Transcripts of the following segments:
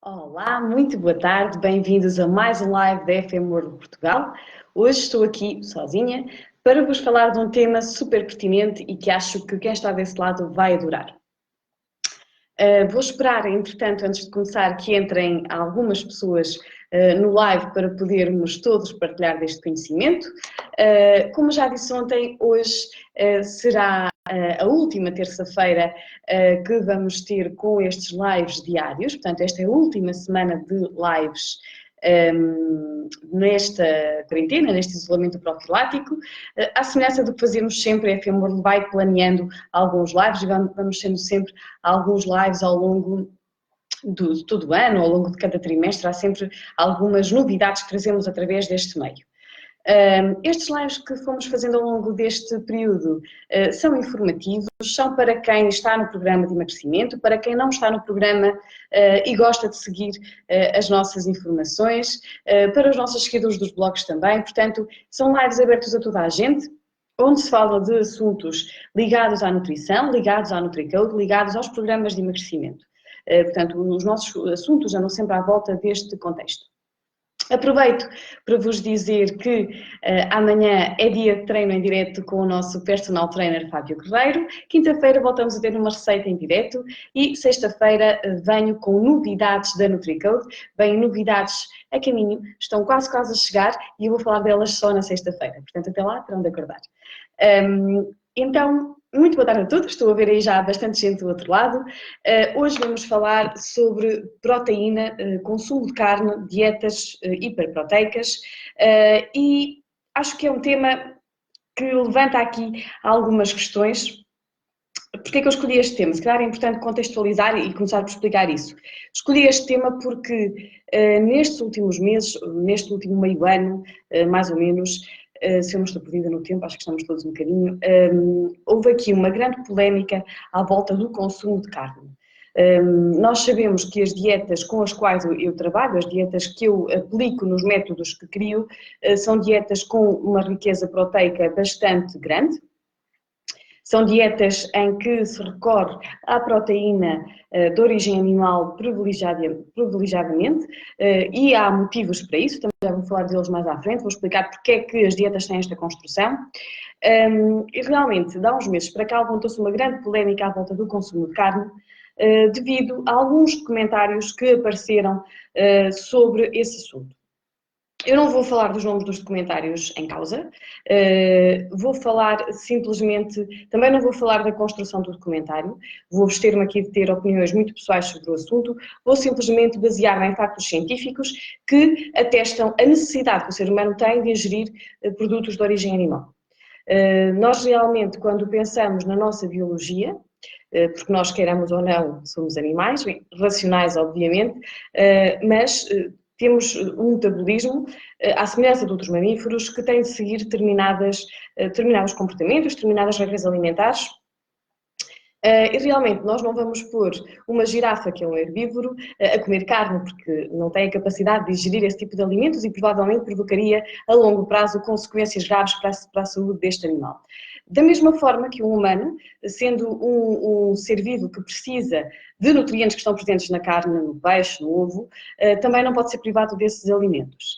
Olá, muito boa tarde, bem-vindos a mais um live da FM World Portugal. Hoje estou aqui sozinha para vos falar de um tema super pertinente e que acho que quem está desse lado vai adorar. Vou esperar, entretanto, antes de começar, que entrem algumas pessoas no live para podermos todos partilhar deste conhecimento. Como já disse ontem, hoje será a última terça-feira que vamos ter com estes lives diários. Portanto, esta é a última semana de lives nesta quarentena, neste isolamento profilático. À semelhança do que fazemos sempre, a FM World vai planeando alguns lives e vamos tendo sempre alguns lives ao longo de todo o ano, ao longo de cada trimestre, há sempre algumas novidades que trazemos através deste meio. Estes lives que fomos fazendo ao longo deste período são informativos, são para quem está no programa de emagrecimento, para quem não está no programa e gosta de seguir as nossas informações, para os nossos seguidores dos blogs também. Portanto, são lives abertos a toda a gente, onde se fala de assuntos ligados à nutrição, ligados à NutriCode, ligados aos programas de emagrecimento. Portanto, os nossos assuntos andam sempre à volta deste contexto. Aproveito para vos dizer que amanhã é dia de treino em direto com o nosso personal trainer Fábio Guerreiro. Quinta-feira voltamos a ter uma receita em direto e sexta-feira venho com novidades da NutriCode. Vêm novidades a caminho, estão quase a chegar e eu vou falar delas só na sexta-feira. Portanto, até lá terão de acordar. Então, muito boa tarde a todos, estou a ver aí já bastante gente do outro lado. Hoje vamos falar sobre proteína, consumo de carne, dietas hiperproteicas e acho que é um tema que levanta aqui algumas questões. Porquê é que eu escolhi este tema? Se calhar é importante contextualizar e começar por explicar isso. Escolhi este tema porque nestes últimos meses, neste último meio ano, mais ou menos, se eu não estou perdida no tempo, acho que estamos todos um bocadinho, houve aqui uma grande polémica à volta do consumo de carne. Nós sabemos que as dietas com as quais eu trabalho, as dietas que eu aplico nos métodos que crio, são dietas com uma riqueza proteica bastante grande. São dietas em que se recorre à proteína de origem animal privilegiadamente e há motivos para isso, também já vou falar deles mais à frente, vou explicar porque é que as dietas têm esta construção. E realmente, de há uns meses para cá, levantou-se uma grande polémica à volta do consumo de carne devido a alguns documentários que apareceram sobre esse assunto. Eu não vou falar dos nomes dos documentários em causa, vou falar simplesmente, também não vou falar da construção do documentário, vou abster-me aqui de ter opiniões muito pessoais sobre o assunto, vou simplesmente basear-me em factos científicos que atestam a necessidade que o ser humano tem de ingerir produtos de origem animal. Nós realmente, quando pensamos na nossa biologia, porque nós queiramos ou não, somos animais, racionais obviamente, mas temos um metabolismo, à semelhança de outros mamíferos, que tem de seguir determinados comportamentos, determinadas regras alimentares. E realmente nós não vamos pôr uma girafa, que é um herbívoro, a comer carne, porque não tem a capacidade de digerir esse tipo de alimentos e provavelmente provocaria a longo prazo consequências graves para a saúde deste animal. Da mesma forma que um humano, sendo um ser vivo que precisa de nutrientes que estão presentes na carne, no peixe, no ovo, também não pode ser privado desses alimentos.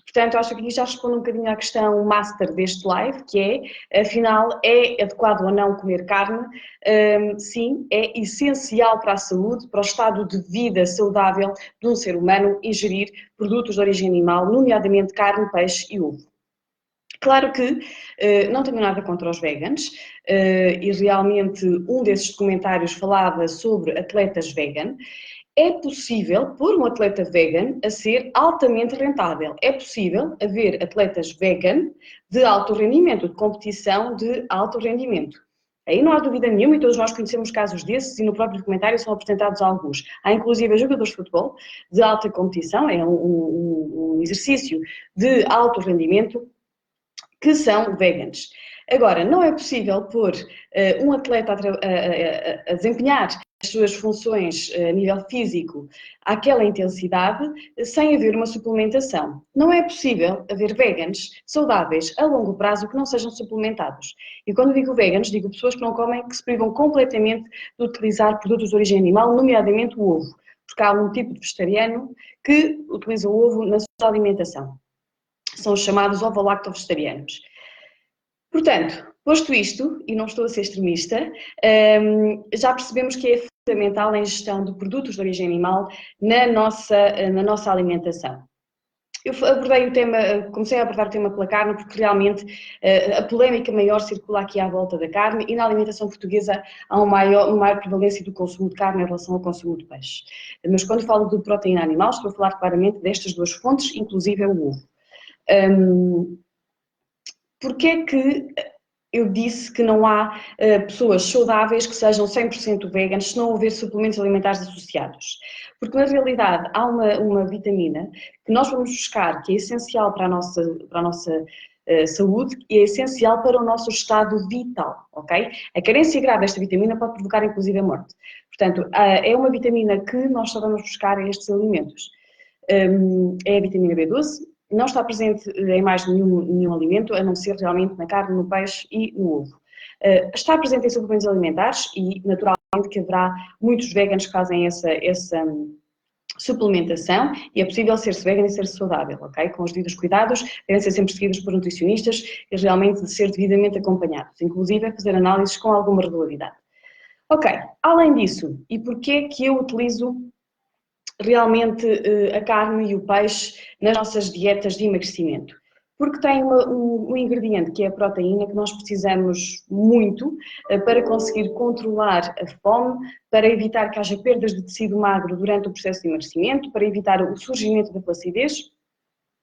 Portanto, acho que aqui já respondo um bocadinho à questão master deste live, que é, afinal, é adequado ou não comer carne? Sim, é essencial para a saúde, para o estado de vida saudável de um ser humano ingerir produtos de origem animal, nomeadamente carne, peixe e ovo. Claro que não tenho nada contra os veganos e realmente um desses documentários falava sobre atletas vegan. É possível pôr um atleta vegan a ser altamente rentável. É possível haver atletas vegan de alto rendimento, de competição de alto rendimento. Aí não há dúvida nenhuma e todos nós conhecemos casos desses e no próprio documentário são apresentados alguns. Há inclusive jogadores de futebol de alta competição, é um exercício de alto rendimento, que são veganos. Agora, não é possível pôr um atleta a desempenhar as suas funções a nível físico àquela intensidade sem haver uma suplementação. Não é possível haver veganos saudáveis a longo prazo que não sejam suplementados. E quando digo veganos, digo pessoas que não comem, que se privam completamente de utilizar produtos de origem animal, nomeadamente o ovo. porque há um tipo de vegetariano que utiliza o ovo na sua alimentação. São os chamados ovo-lacto-vegetarianos. Portanto, posto isto, e não estou a ser extremista, já percebemos que é fundamental a ingestão de produtos de origem animal na nossa alimentação. Eu abordei o tema, comecei a abordar o tema pela carne porque realmente a polémica maior circula aqui à volta da carne e na alimentação portuguesa há uma maior prevalência do consumo de carne em relação ao consumo de peixe. Mas quando falo de proteína animal, estou a falar claramente destas duas fontes, inclusive é o ovo. Porquê é que eu disse que não há pessoas saudáveis que sejam 100% veganas se não houver suplementos alimentares associados? Porque na realidade há uma vitamina que nós vamos buscar que é essencial para a nossa saúde e é essencial para o nosso estado vital, ok? A carência grave desta vitamina pode provocar inclusive a morte. Portanto, é uma vitamina que nós só vamos buscar a estes alimentos. É a vitamina B12. Não está presente em mais nenhum alimento, a não ser realmente na carne, no peixe e no ovo. Está presente em suplementos alimentares e, naturalmente, que haverá muitos veganos que fazem essa suplementação e é possível ser-se vegan e ser-se saudável, ok? Com os devidos cuidados, devem ser sempre seguidos por nutricionistas e realmente de ser devidamente acompanhados, inclusive fazer análises com alguma regularidade. Ok, além disso, e porquê que eu utilizo realmente a carne e o peixe nas nossas dietas de emagrecimento? Porque tem um ingrediente que é a proteína que nós precisamos muito para conseguir controlar a fome, para evitar que haja perdas de tecido magro durante o processo de emagrecimento, para evitar o surgimento da flacidez.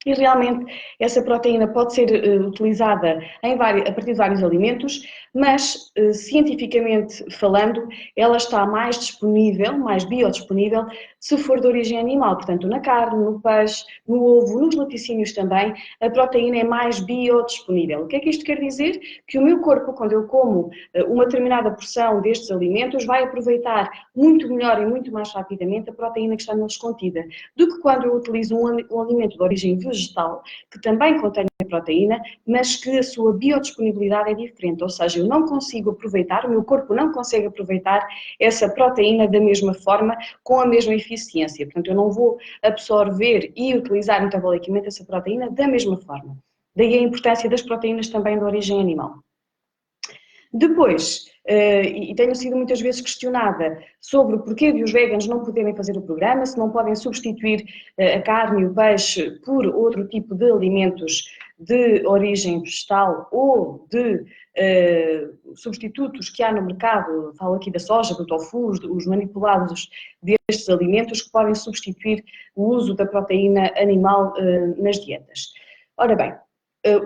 E realmente essa proteína pode ser utilizada a partir de vários alimentos, mas cientificamente falando, ela está mais disponível, mais biodisponível, se for de origem animal. Portanto, na carne, no peixe, no ovo, nos laticínios também, a proteína é mais biodisponível. O que é que isto quer dizer? Que o meu corpo, quando eu como uma determinada porção destes alimentos, vai aproveitar muito melhor e muito mais rapidamente a proteína que está neles contida, do que quando eu utilizo um alimento de origem vegetal, que também contém proteína, mas que a sua biodisponibilidade é diferente, ou seja, eu não consigo aproveitar, o meu corpo não consegue aproveitar essa proteína da mesma forma, com a mesma eficiência. Portanto, eu não vou absorver e utilizar metabolicamente essa proteína da mesma forma. Daí a importância das proteínas também de origem animal. Depois, e tenho sido muitas vezes questionada sobre o porquê de os veganos não poderem fazer o programa, se não podem substituir a carne e o peixe por outro tipo de alimentos de origem vegetal ou de substitutos que há no mercado, falo aqui da soja, do tofu, os manipulados destes alimentos que podem substituir o uso da proteína animal nas dietas. Ora bem,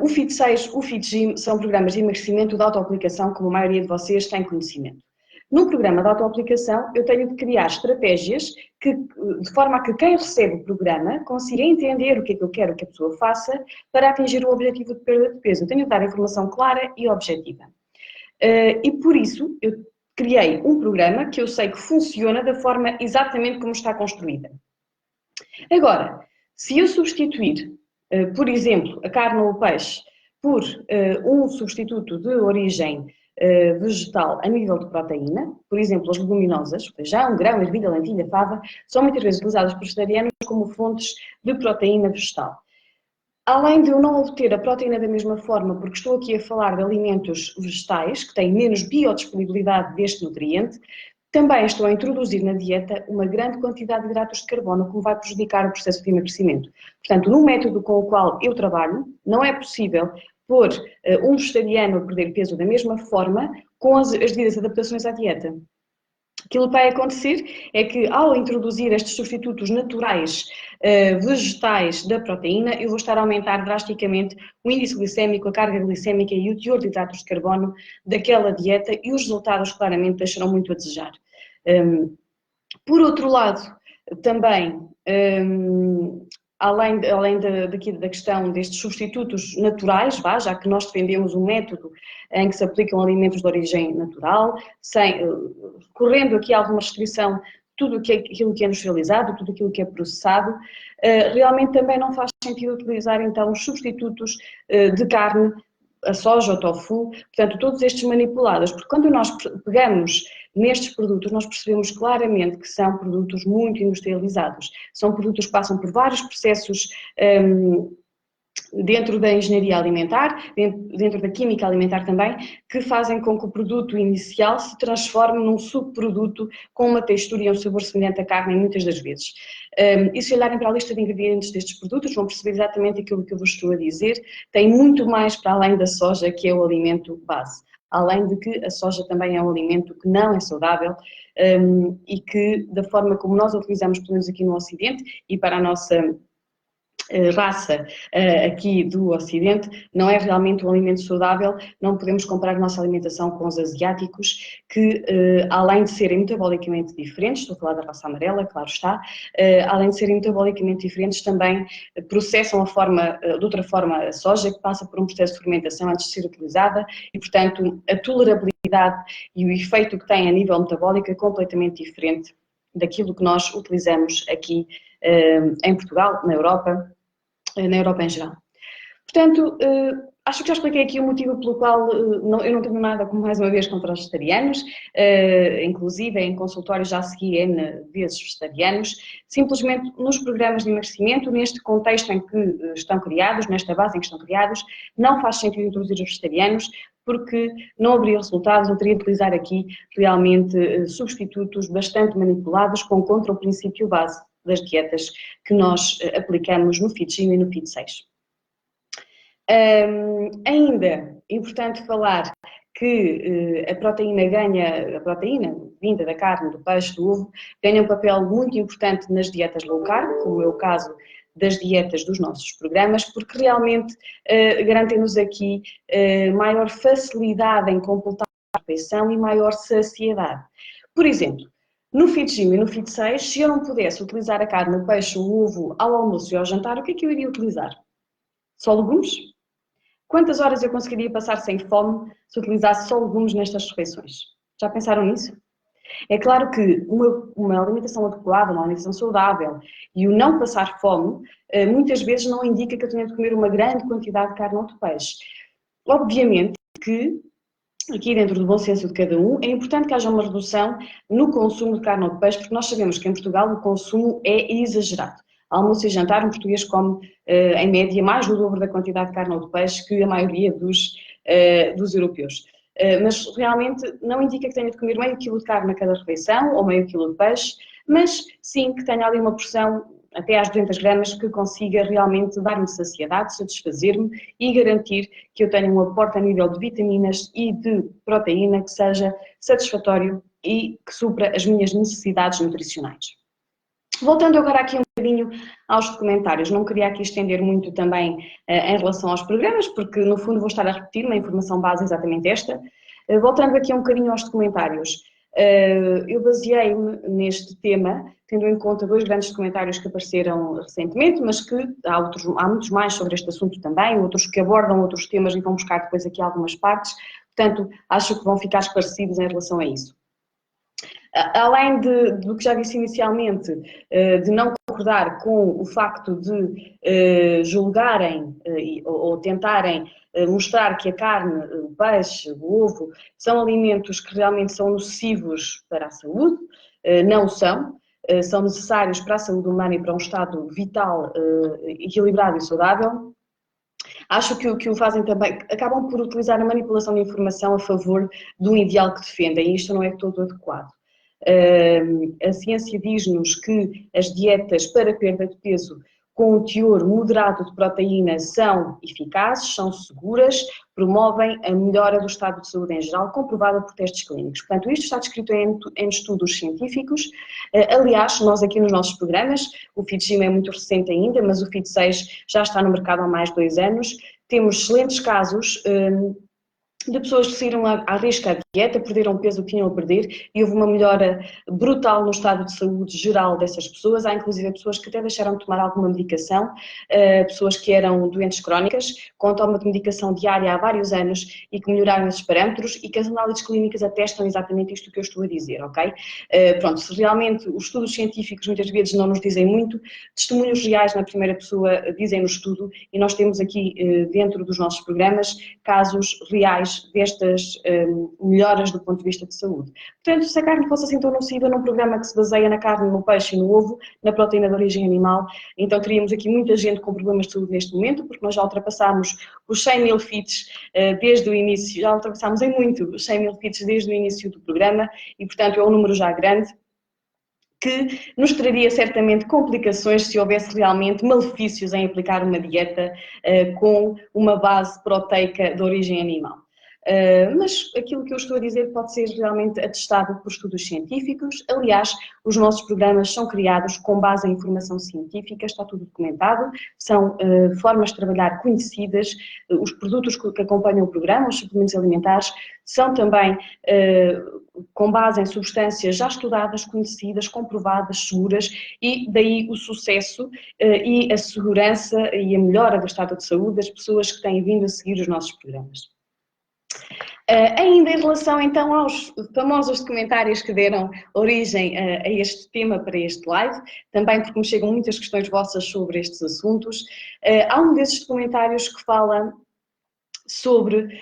o FIT6, o FIT-GYM são programas de emagrecimento de autoaplicação, como a maioria de vocês tem conhecimento. No programa de autoaplicação, eu tenho de criar estratégias de forma a que quem recebe o programa consiga entender o que é que eu quero que a pessoa faça para atingir o objetivo de perda de peso. Eu tenho de dar informação clara e objetiva. E por isso, eu criei um programa que eu sei que funciona da forma exatamente como está construída. Agora, se eu substituir por exemplo, a carne ou o peixe, por um substituto de origem vegetal a nível de proteína, por exemplo, as leguminosas, feijão, grão, ervilha, lentilha, fava, são muitas vezes utilizadas por vegetarianos como fontes de proteína vegetal. Além de eu não obter a proteína da mesma forma, porque estou aqui a falar de alimentos vegetais, que têm menos biodisponibilidade deste nutriente, também estou a introduzir na dieta uma grande quantidade de hidratos de carbono que me vai prejudicar o processo de emagrecimento. Portanto, no método com o qual eu trabalho, não é possível pôr um vegetariano a perder peso da mesma forma com as devidas adaptações à dieta. Aquilo que vai acontecer é que, ao introduzir estes substitutos naturais vegetais da proteína, eu vou estar a aumentar drasticamente o índice glicémico, a carga glicémica e o teor de hidratos de carbono daquela dieta e os resultados claramente deixarão muito a desejar. Por outro lado, também, além da questão destes substitutos naturais, já que nós defendemos um método em que se aplicam alimentos de origem natural, correndo aqui alguma restrição, tudo aquilo que é industrializado, tudo aquilo que é processado, realmente também não faz sentido utilizar então os substitutos de carne a soja, o tofu, portanto, todos estes manipulados, porque quando nós pegamos nestes produtos, nós percebemos claramente que são produtos muito industrializados, são produtos que passam por vários processos dentro da engenharia alimentar, dentro da química alimentar também, que fazem com que o produto inicial se transforme num subproduto com uma textura e um sabor semelhante à carne muitas das vezes. E se olharem para a lista de ingredientes destes produtos, vão perceber exatamente aquilo que eu vos estou a dizer. Tem muito mais para além da soja, que é o alimento base. Além de que a soja também é um alimento que não é saudável e que, da forma como nós a utilizamos, pelo menos aqui no Ocidente, e para a nossa raça aqui do Ocidente, não é realmente um alimento saudável. Não podemos comparar a nossa alimentação com os asiáticos, que além de serem metabolicamente diferentes, estou a falar da raça amarela, claro está, além de serem metabolicamente diferentes, também processam de outra forma a soja, que passa por um processo de fermentação antes de ser utilizada e, portanto, a tolerabilidade e o efeito que tem a nível metabólico é completamente diferente daquilo que nós utilizamos aqui em Portugal, na Europa em geral. Portanto, acho que já expliquei aqui o motivo pelo qual eu não tenho nada, como mais uma vez, contra os vegetarianos, inclusive em consultório já segui N vezes vegetarianos, simplesmente nos programas de emagrecimento, neste contexto em que estão criados, nesta base em que estão criados, não faz sentido introduzir os vegetarianos, porque não haveria resultados, eu teria de utilizar aqui realmente substitutos bastante manipulados contra o princípio base das dietas que nós aplicamos no FitGym e no Fit6. Ainda é importante falar que a proteína vinda da carne, do peixe, do ovo, ganha um papel muito importante nas dietas low carb, como é o caso das dietas dos nossos programas, porque realmente garantem-nos aqui maior facilidade em completar a refeição e maior saciedade. Por exemplo, no FitGym e no Fit6, se eu não pudesse utilizar a carne, o peixe, o ovo ao almoço e ao jantar, o que é que eu iria utilizar? Só legumes? Quantas horas eu conseguiria passar sem fome se utilizasse só legumes nestas refeições? Já pensaram nisso? É claro que uma alimentação adequada, uma alimentação saudável e o não passar fome, muitas vezes não indica que eu tenha de comer uma grande quantidade de carne ou de peixe. Obviamente que aqui dentro do bom senso de cada um, é importante que haja uma redução no consumo de carne ou de peixe, porque nós sabemos que em Portugal o consumo é exagerado. Almoço e jantar, um português come, em média, mais do dobro da quantidade de carne ou de peixe que a maioria dos europeus. Mas realmente não indica que tenha de comer meio quilo de carne a cada refeição ou meio quilo de peixe, mas sim que tenha ali uma porção até às 200 gramas, que consiga realmente dar-me saciedade, satisfazer-me e garantir que eu tenha um aporte a nível de vitaminas e de proteína que seja satisfatório e que supra as minhas necessidades nutricionais. Voltando agora aqui um bocadinho aos documentários, não queria aqui estender muito também em relação aos programas, porque no fundo vou estar a repetir uma informação base exatamente esta. Voltando aqui um bocadinho aos documentários, eu baseei-me neste tema, tendo em conta dois grandes documentários que apareceram recentemente, mas que há muitos mais sobre este assunto também, outros que abordam outros temas e vão buscar depois aqui algumas partes, portanto acho que vão ficar esclarecidos em relação a isso. Além do que já disse inicialmente, de não concordar com o facto de julgarem ou tentarem mostrar que a carne, o peixe, o ovo, são alimentos que realmente são nocivos para a saúde, não são. São necessários para a saúde humana e para um estado vital equilibrado e saudável. Acho que o que o fazem também, acabam por utilizar a manipulação de informação a favor de um ideal que defendem, e isto não é todo adequado. A ciência diz-nos que as dietas para perda de peso com um teor moderado de proteína são eficazes, são seguras, promovem a melhora do estado de saúde em geral, comprovada por testes clínicos. Portanto, isto está descrito em estudos científicos. Aliás, nós aqui nos nossos programas, o FitGym é muito recente ainda, mas o Fit6 já está no mercado há mais de 2 anos, temos excelentes casos de pessoas que saíram à risca a dieta, perderam o peso que tinham a perder e houve uma melhora brutal no estado de saúde geral dessas pessoas. Há inclusive pessoas que até deixaram de tomar alguma medicação, pessoas que eram doentes crónicas, com toma de medicação diária há vários anos e que melhoraram esses parâmetros e que as análises clínicas atestam exatamente isto que eu estou a dizer, ok? Pronto, se realmente os estudos científicos muitas vezes não nos dizem muito, testemunhos reais na primeira pessoa dizem-nos tudo e nós temos aqui dentro dos nossos programas casos reais destas melhoras do ponto de vista de saúde. Portanto, se a carne fosse assim tão nociva num programa que se baseia na carne, no peixe e no ovo, na proteína de origem animal, então teríamos aqui muita gente com problemas de saúde neste momento, porque nós já ultrapassámos os 100 mil fits desde o início, já ultrapassámos em muito os 100 mil fits desde o início do programa e, portanto, é um número já grande, que nos traria certamente complicações se houvesse realmente malefícios em aplicar uma dieta com uma base proteica de origem animal. Mas aquilo que eu estou a dizer pode ser realmente atestado por estudos científicos. Aliás, os nossos programas são criados com base em informação científica, está tudo documentado, são formas de trabalhar conhecidas, os produtos que acompanham o programa, os suplementos alimentares, são também com base em substâncias já estudadas, conhecidas, comprovadas, seguras e daí o sucesso e a segurança e a melhora do estado de saúde das pessoas que têm vindo a seguir os nossos programas. Ainda em relação então aos famosos documentários que deram origem a este tema para este live, também porque me chegam muitas questões vossas sobre estes assuntos, há um desses documentários que fala sobre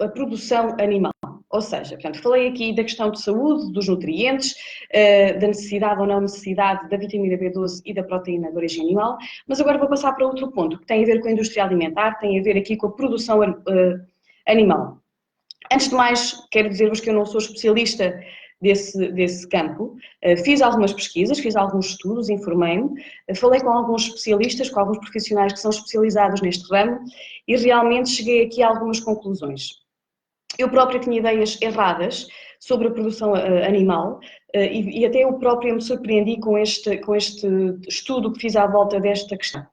a produção animal. Ou seja, portanto, falei aqui da questão de saúde, dos nutrientes, da necessidade ou não necessidade da vitamina B12 e da proteína de origem animal, mas agora vou passar para outro ponto, que tem a ver com a indústria alimentar, tem a ver aqui com a produção animal. Antes de mais, quero dizer-vos que eu não sou especialista desse campo. Fiz algumas pesquisas, fiz alguns estudos, informei-me, falei com alguns especialistas, com alguns profissionais que são especializados neste ramo e realmente cheguei aqui a algumas conclusões. Eu própria tinha ideias erradas sobre a produção animal e até eu própria me surpreendi com este estudo que fiz à volta desta questão.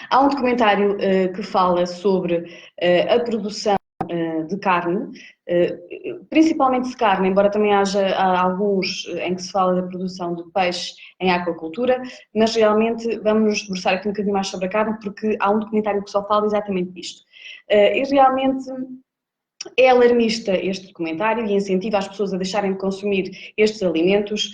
Há um documentário que fala sobre a produção de carne, principalmente de carne, embora também haja alguns em que se fala da produção de peixe em aquacultura, mas realmente vamos nos debruçar aqui um bocadinho mais sobre a carne, porque há um documentário que só fala exatamente disto. E realmente é alarmista este documentário e incentiva as pessoas a deixarem de consumir estes alimentos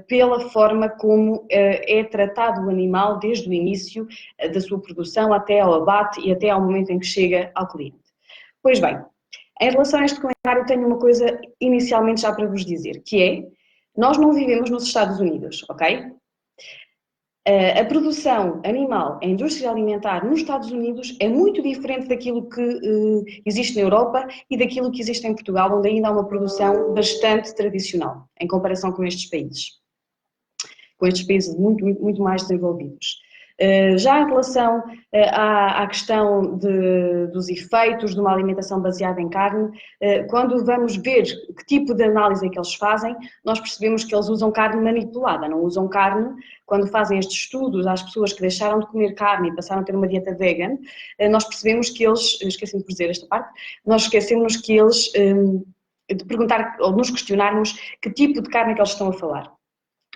pela forma como é tratado o animal desde o início da sua produção até ao abate e até ao momento em que chega ao cliente. Pois bem, em relação a este documentário tenho uma coisa inicialmente já para vos dizer, que é, nós não vivemos nos Estados Unidos, ok? A produção animal, a indústria alimentar nos Estados Unidos é muito diferente daquilo que existe na Europa e daquilo que existe em Portugal, onde ainda há uma produção bastante tradicional, em comparação com estes países muito mais desenvolvidos. Já em relação à questão dos efeitos de uma alimentação baseada em carne, quando vamos ver que tipo de análise é que eles fazem, nós percebemos que eles usam carne manipulada, não usam carne. Quando fazem estes estudos às pessoas que deixaram de comer carne e passaram a ter uma dieta vegan, nós percebemos que eles, esqueci-me de dizer esta parte, nós esquecemos que eles, de perguntar ou nos questionarmos que tipo de carne é que eles estão a falar.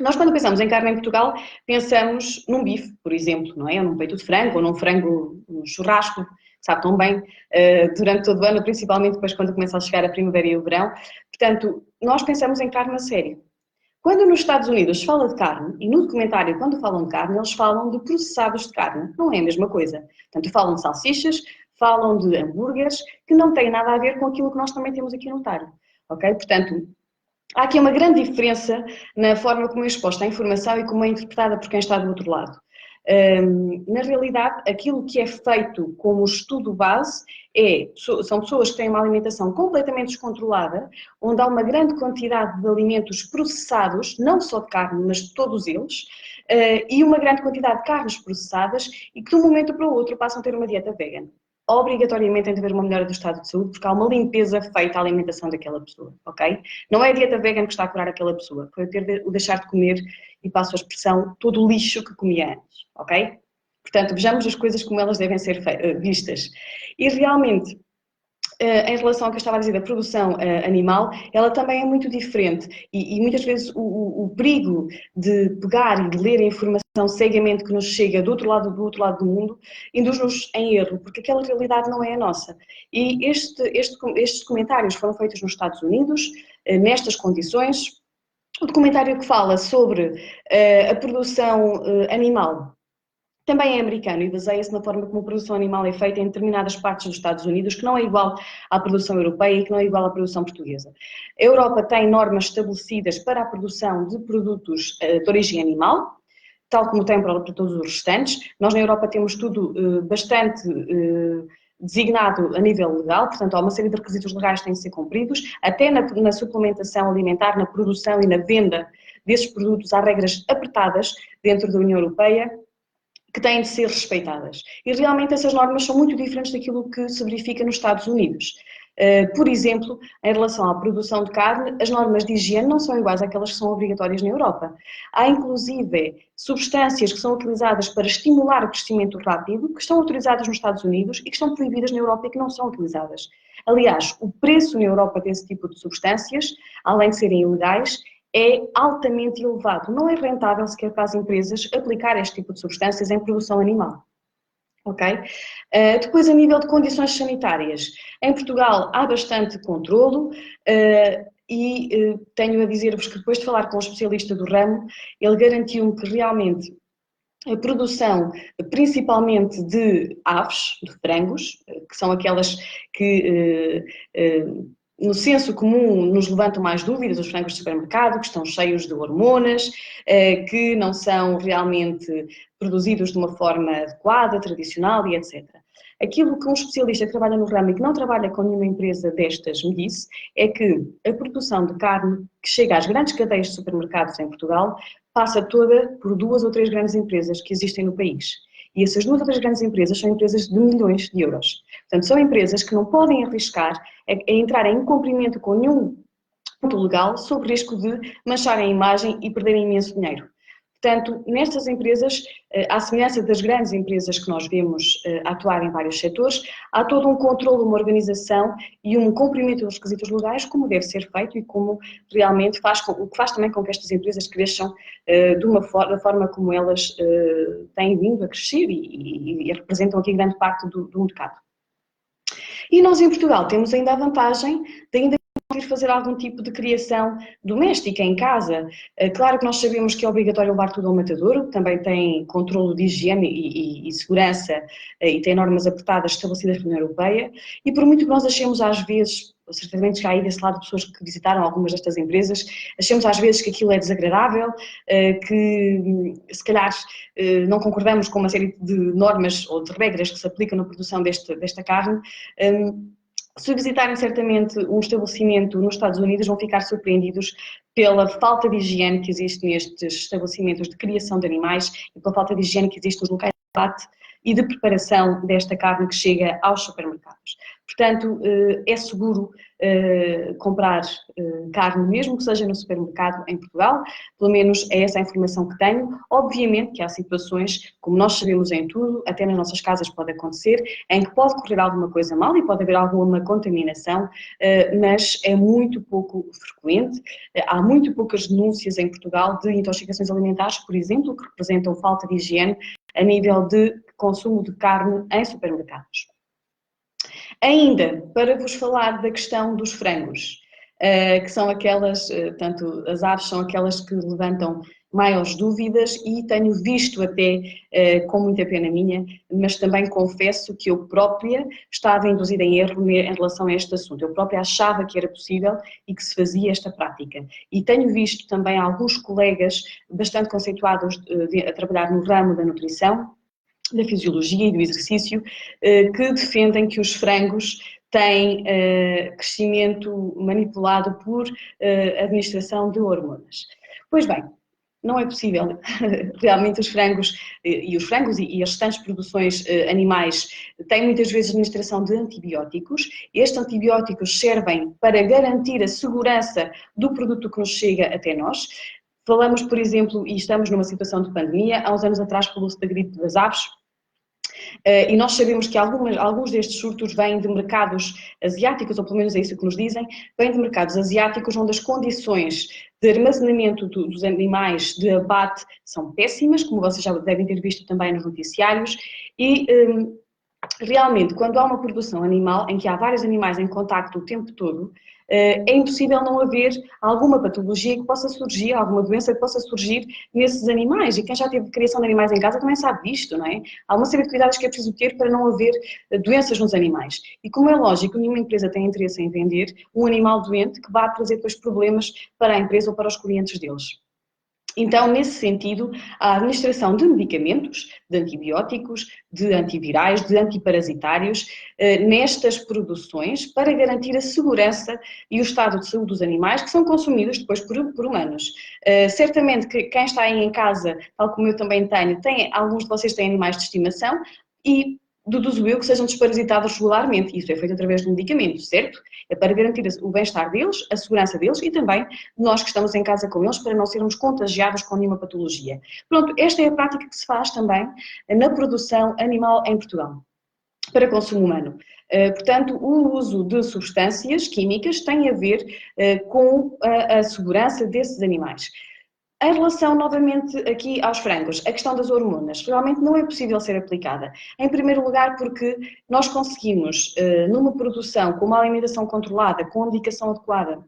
Nós, quando pensamos em carne em Portugal, pensamos num bife, por exemplo, não é? Ou num peito de frango, ou num frango, num churrasco, sabe tão bem, durante todo o ano, principalmente depois quando começa a chegar a primavera e o verão. Portanto, nós pensamos em carne a sério. Quando nos Estados Unidos se fala de carne, e no documentário, quando falam de carne, eles falam de processados de carne, não é a mesma coisa. Portanto, falam de salsichas, falam de hambúrgueres, que não têm nada a ver com aquilo que nós também temos aqui no Ontário, ok? Portanto, há aqui uma grande diferença na forma como é exposta a informação e como é interpretada por quem está do outro lado. Na realidade, aquilo que é feito como estudo base são pessoas que têm uma alimentação completamente descontrolada, onde há uma grande quantidade de alimentos processados, não só de carne, mas de todos eles, e uma grande quantidade de carnes processadas e que de um momento para o outro passam a ter uma dieta vegan. Obrigatoriamente tem de haver uma melhora do estado de saúde, porque há uma limpeza feita à alimentação daquela pessoa, ok? Não é a dieta vegan que está a curar aquela pessoa, foi o deixar de comer, e passo a expressão, todo o lixo que comia antes, ok? Portanto, vejamos as coisas como elas devem ser vistas. E realmente, em relação ao que eu estava a dizer da produção animal, ela também é muito diferente e muitas vezes o perigo de pegar e de ler a informação cegamente que nos chega do outro lado do mundo induz-nos em erro, porque aquela realidade não é a nossa. E estes comentários foram feitos nos Estados Unidos, nestas condições. O documentário que fala sobre a produção animal também é americano e baseia-se na forma como a produção animal é feita em determinadas partes dos Estados Unidos, que não é igual à produção europeia e que não é igual à produção portuguesa. A Europa tem normas estabelecidas para a produção de produtos de origem animal, tal como tem para todos os restantes. Nós na Europa temos tudo bastante designado a nível legal, portanto há uma série de requisitos legais que têm de ser cumpridos, até na suplementação alimentar, na produção e na venda desses produtos há regras apertadas dentro da União Europeia, que têm de ser respeitadas. E realmente essas normas são muito diferentes daquilo que se verifica nos Estados Unidos. Por exemplo, em relação à produção de carne, as normas de higiene não são iguais àquelas que são obrigatórias na Europa. Há inclusive substâncias que são utilizadas para estimular o crescimento rápido, que estão autorizadas nos Estados Unidos e que estão proibidas na Europa e que não são utilizadas. Aliás, o preço na Europa desse tipo de substâncias, além de serem ilegais, é altamente elevado. Não é rentável sequer para as empresas aplicar este tipo de substâncias em produção animal. Okay? Depois, a nível de condições sanitárias, em Portugal há bastante controlo e tenho a dizer-vos que depois de falar com um especialista do ramo, ele garantiu-me que realmente a produção, principalmente de aves, de frangos, que são aquelas que no senso comum nos levantam mais dúvidas, os frangos de supermercado, que estão cheios de hormonas, que não são realmente produzidos de uma forma adequada, tradicional e etc. Aquilo que um especialista que trabalha no ramo e que não trabalha com nenhuma empresa destas me disse é que a produção de carne que chega às grandes cadeias de supermercados em Portugal passa toda por 2 ou 3 grandes empresas que existem no país. E essas 2 ou 3 grandes empresas são empresas de milhões de euros. Portanto, são empresas que não podem arriscar a entrar em incumprimento com nenhum ponto legal sob risco de mancharem a imagem e perderem imenso dinheiro. Portanto, nestas empresas, à semelhança das grandes empresas que nós vemos atuar em vários setores, há todo um controle, uma organização e um cumprimento dos requisitos legais, como deve ser feito e como realmente o que faz também com que estas empresas cresçam da forma como elas têm vindo a crescer e representam aqui grande parte do mercado. E nós em Portugal temos ainda a vantagem de ainda ir fazer algum tipo de criação doméstica em casa. Claro que nós sabemos que é obrigatório levar tudo ao matadouro, também tem controlo de higiene e segurança e tem normas apertadas estabelecidas pela União Europeia e por muito que nós achemos às vezes, certamente já há aí desse lado pessoas que visitaram algumas destas empresas, achamos às vezes que aquilo é desagradável, que se calhar não concordamos com uma série de normas ou de regras que se aplicam na produção desta carne. Se visitarem certamente um estabelecimento nos Estados Unidos, vão ficar surpreendidos pela falta de higiene que existe nestes estabelecimentos de criação de animais e pela falta de higiene que existe nos locais de abate e de preparação desta carne que chega aos supermercados. Portanto, é seguro comprar carne, mesmo que seja no supermercado em Portugal, pelo menos é essa a informação que tenho. Obviamente que há situações, como nós sabemos em tudo, até nas nossas casas pode acontecer, em que pode correr alguma coisa mal e pode haver alguma contaminação, mas é muito pouco frequente. Há muito poucas denúncias em Portugal de intoxicações alimentares, por exemplo, que representam falta de higiene a nível de consumo de carne em supermercados. Ainda, para vos falar da questão dos frangos, que são aquelas, portanto, as aves são aquelas que levantam maiores dúvidas e tenho visto até, com muita pena minha, mas também confesso que eu própria estava induzida em erro em relação a este assunto. Eu própria achava que era possível e que se fazia esta prática. E tenho visto também alguns colegas bastante conceituados a trabalhar no ramo da nutrição, da fisiologia e do exercício, que defendem que os frangos têm crescimento manipulado por administração de hormonas. Pois bem, não é possível. Realmente os frangos e as restantes produções animais têm muitas vezes administração de antibióticos. Estes antibióticos servem para garantir a segurança do produto que nos chega até nós. Falamos, por exemplo, e estamos numa situação de pandemia, há uns anos atrás falou-se da gripe das aves, E nós sabemos que alguns destes surtos vêm de mercados asiáticos, ou pelo menos é isso que nos dizem, vêm de mercados asiáticos onde as condições de armazenamento dos animais de abate são péssimas, como vocês já devem ter visto também nos noticiários, e realmente, quando há uma produção animal em que há vários animais em contacto o tempo todo, é impossível não haver alguma patologia que possa surgir, alguma doença que possa surgir nesses animais. E quem já teve criação de animais em casa também sabe disto, não é? Há uma série de cuidados que é preciso ter para não haver doenças nos animais. E como é lógico, nenhuma empresa tem interesse em vender um animal doente que vá trazer depois problemas para a empresa ou para os clientes deles. Então, nesse sentido, a administração de medicamentos, de antibióticos, de antivirais, de antiparasitários, nestas produções, para garantir a segurança e o estado de saúde dos animais que são consumidos depois por humanos. Certamente que quem está aí em casa, tal como eu também tenho, alguns de vocês têm animais de estimação e deduzo eu que sejam desparasitados regularmente. Isso é feito através de um medicamento, certo? É para garantir o bem-estar deles, a segurança deles e também nós que estamos em casa com eles para não sermos contagiados com nenhuma patologia. Pronto, esta é a prática que se faz também na produção animal em Portugal, para consumo humano. Portanto, o uso de substâncias químicas tem a ver com a segurança desses animais. Em relação, novamente, aqui aos frangos, a questão das hormonas realmente não é possível ser aplicada. Em primeiro lugar, porque nós conseguimos, numa produção com uma alimentação controlada, com a medicação adequada,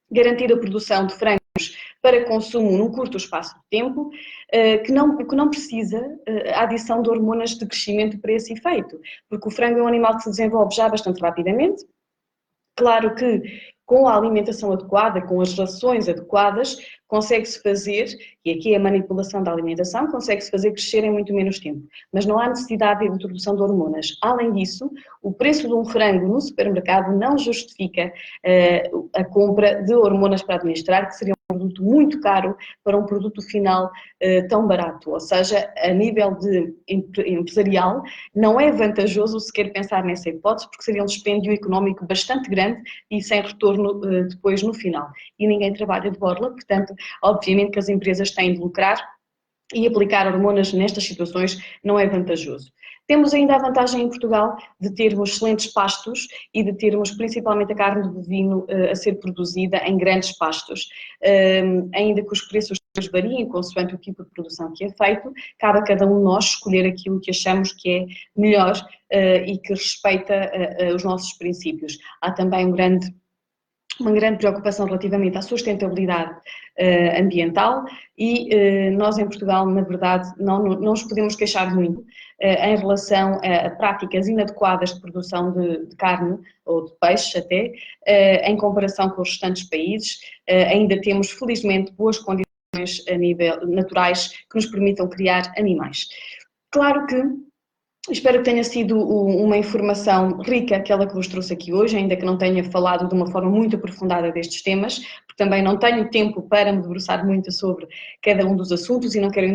garantir a produção de frangos para consumo num curto espaço de tempo, que não precisa a adição de hormonas de crescimento para esse efeito, porque o frango é um animal que se desenvolve já bastante rapidamente. Claro que com a alimentação adequada, com as rações adequadas, consegue-se fazer, e aqui é a manipulação da alimentação, consegue-se fazer crescer em muito menos tempo. Mas não há necessidade de introdução de hormonas. Além disso, o preço de um frango no supermercado não justifica a compra de hormonas para administrar, que seria um produto muito caro para um produto final tão barato. Ou seja, a nível de empresarial, não é vantajoso sequer pensar nessa hipótese, porque seria um dispêndio económico bastante grande e sem retorno depois no final. E ninguém trabalha de borla, portanto, obviamente que as empresas têm de lucrar e aplicar hormonas nestas situações não é vantajoso. Temos ainda a vantagem em Portugal de termos excelentes pastos e de termos principalmente a carne de bovino a ser produzida em grandes pastos. Ainda que os preços variem consoante o tipo de produção que é feito, cabe a cada um de nós escolher aquilo que achamos que é melhor e que respeita os nossos princípios. Há também uma grande preocupação relativamente à sustentabilidade ambiental e nós em Portugal, na verdade, não nos podemos queixar muito em relação a práticas inadequadas de produção de carne ou de peixe até, em comparação com os restantes países. Ainda temos, felizmente, boas condições a nível naturais que nos permitam criar animais. Claro que espero que tenha sido uma informação rica, aquela que vos trouxe aqui hoje, ainda que não tenha falado de uma forma muito aprofundada destes temas, porque também não tenho tempo para me debruçar muito sobre cada um dos assuntos e não quero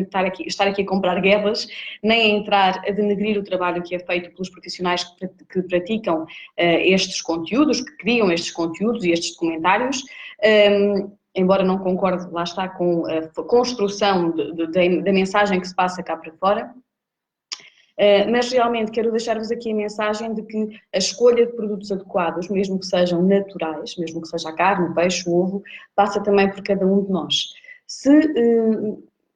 estar aqui a comprar guerras, nem a entrar a denegrir o trabalho que é feito pelos profissionais que praticam estes conteúdos, que criam estes conteúdos e estes documentários. Embora não concorde, lá está, com a construção da mensagem que se passa cá para fora. Mas realmente quero deixar-vos aqui a mensagem de que a escolha de produtos adequados, mesmo que sejam naturais, mesmo que seja a carne, o peixe, o ovo, passa também por cada um de nós.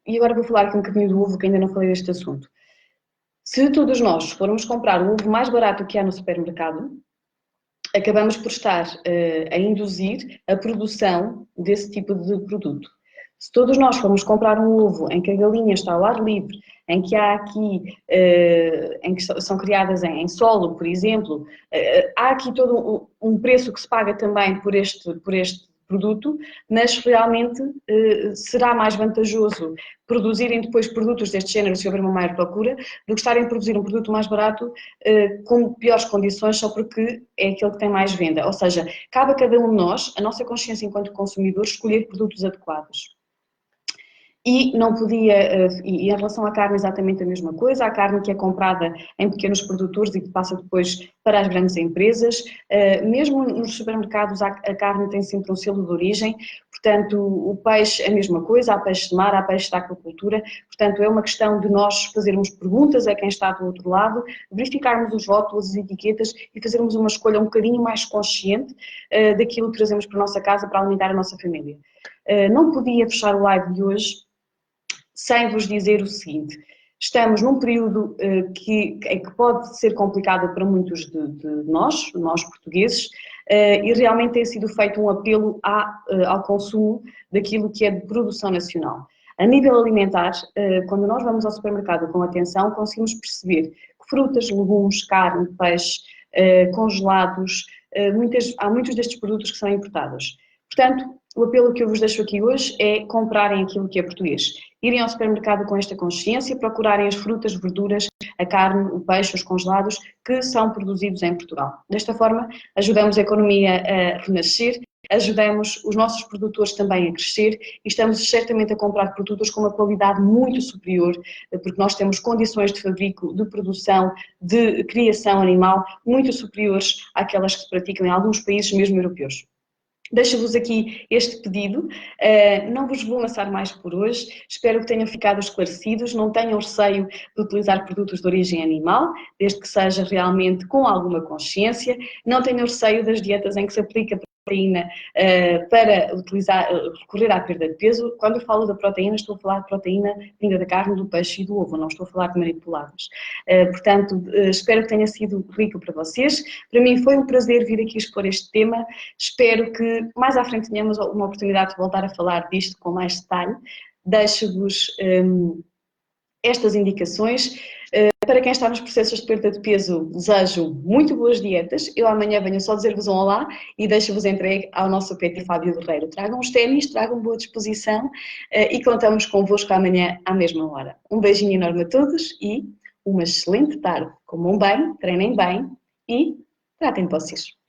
E agora vou falar aqui um bocadinho do ovo, que ainda não falei deste assunto. Se todos nós formos comprar o ovo mais barato que há no supermercado, acabamos por estar a induzir a produção desse tipo de produto. Se todos nós formos comprar um ovo em que a galinha está ao ar livre, em que há aqui, em que são criadas em solo, por exemplo, há aqui todo um preço que se paga também por este produto, mas realmente será mais vantajoso produzirem depois produtos deste género se houver uma maior procura, do que estarem a produzir um produto mais barato com piores condições só porque é aquele que tem mais venda. Ou seja, cabe a cada um de nós, a nossa consciência enquanto consumidores, escolher produtos adequados. E não podia, e em relação à carne, exatamente a mesma coisa, a carne que é comprada em pequenos produtores e que passa depois para as grandes empresas, mesmo nos supermercados a carne tem sempre um selo de origem, portanto o peixe é a mesma coisa, há peixe de mar, há peixe da aquacultura, portanto é uma questão de nós fazermos perguntas a quem está do outro lado, verificarmos os rótulos, as etiquetas e fazermos uma escolha um bocadinho mais consciente daquilo que trazemos para a nossa casa para alimentar a nossa família. Não podia fechar o live de hoje sem vos dizer o seguinte: estamos num período que pode ser complicado para muitos de nós portugueses, e realmente tem sido feito um apelo ao consumo daquilo que é de produção nacional. A nível alimentar, quando nós vamos ao supermercado com atenção, conseguimos perceber que frutas, legumes, carne, peixe, congelados, há muitos destes produtos que são importados. Portanto, o apelo que eu vos deixo aqui hoje é comprarem aquilo que é português. Irem ao supermercado com esta consciência, procurarem as frutas, verduras, a carne, o peixe, os congelados que são produzidos em Portugal. Desta forma, ajudamos a economia a renascer, ajudamos os nossos produtores também a crescer e estamos certamente a comprar produtos com uma qualidade muito superior, porque nós temos condições de fabrico, de produção, de criação animal muito superiores àquelas que se praticam em alguns países, mesmo europeus. Deixo-vos aqui este pedido, não vos vou lançar mais por hoje, espero que tenham ficado esclarecidos, não tenham receio de utilizar produtos de origem animal, desde que seja realmente com alguma consciência, não tenham receio das dietas em que se aplica proteína para recorrer à perda de peso. Quando eu falo da proteína, estou a falar de proteína vinda da carne, do peixe e do ovo, não estou a falar de manipuladas. Portanto, espero que tenha sido rico para vocês. Para mim foi um prazer vir aqui expor este tema. Espero que mais à frente tenhamos uma oportunidade de voltar a falar disto com mais detalhe. Deixo-vos estas indicações. Para quem está nos processos de perda de peso, desejo muito boas dietas. Eu amanhã venho só dizer-vos um olá e deixo-vos entregue ao nosso PT Fábio Guerreiro. Tragam os ténis, tragam boa disposição e contamos convosco amanhã à mesma hora. Um beijinho enorme a todos e uma excelente tarde. Comam bem, treinem bem e tratem de vocês.